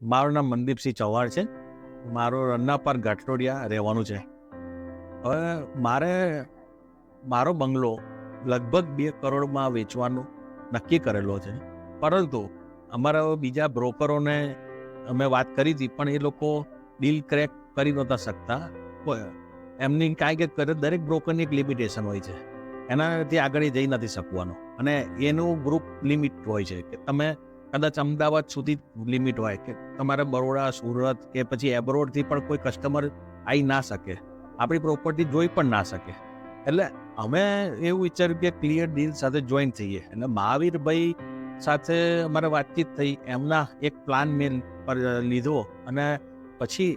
મારું નામ મનદીપસિંહ ચૌહાણ છે. મારું રન્નાપાર ગાંઠલોડિયા રહેવાનું છે. હવે મારો બંગલો લગભગ 2 કરોડમાં વેચવાનું નક્કી કરેલો છે. પરંતુ અમારા બીજા બ્રોકરોને અમે વાત કરી હતી, પણ એ લોકો ડીલ ક્રેક કરી નહોતા શકતા. એમની કાંઈ કે દરેક બ્રોકરની એક લિમિટેશન હોય છે, એનાથી આગળ જઈ નથી શકવાનો. અને એનું ગ્રુપ લિમિટ હોય છે કે તમે કદાચ અમદાવાદ સુધી લિમિટ હોય કે તમારે બરોડા, સુરત કે પછી એબ્રોડથી પણ કોઈ કસ્ટમર આવી ના શકે, આપણી પ્રોપર્ટી જોઈ પણ ના શકે. એટલે અમે એવું વિચાર્યું કે ક્લિયર ડીલ સાથે જોઈન થઈએ. એટલે મહાવીરભાઈ સાથે અમારે વાતચીત થઈ, એમના એક પ્લાન મેં લીધો અને પછી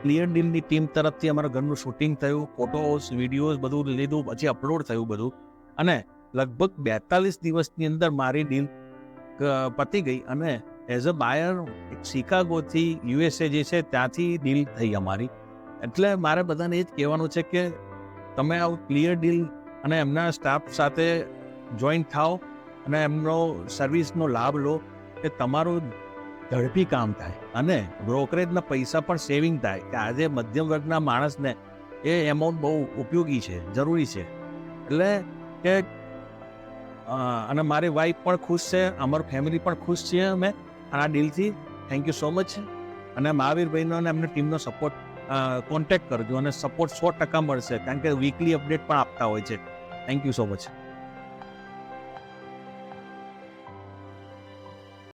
ક્લિયર ડીલની ટીમ તરફથી અમારા ઘરનું શૂટિંગ થયું, ફોટોસ, વિડીયોઝ બધું લીધું, પછી અપલોડ થયું બધું. અને લગભગ 42 દિવસની અંદર મારી ડીલ પતી ગઈ. અને એઝ અ બાયર શિકાગોથી યુએસએ જે છે ત્યાંથી ડીલ થઈ અમારી. એટલે મારે બધાને એ જ કહેવાનું છે કે તમે આવું ક્લિયર ડીલ અને એમના સ્ટાફ સાથે જોઈન થાઓ અને એમનો સર્વિસનો લાભ લો, કે તમારું ઝડપી કામ થાય અને બ્રોકરેજના પૈસા પણ સેવિંગ થાય. કે આજે મધ્યમ વર્ગના માણસને એ એમાઉન્ટ બહુ ઉપયોગી છે, જરૂરી છે. એટલે કે અને મારી વાઈફ પણ ખુશ છે, અમારું ફેમિલી પણ ખુશ છીએ અમે આ ડીલથી. Thank you so much. અને મહાવીરભાઈનો અને એમની ટીમનો સપોર્ટ કોન્ટેક્ટ કરજો અને સપોર્ટ 100% મળશે, કારણ કે વીકલી અપડેટ પણ આપતા હોય છે. Thank you so much.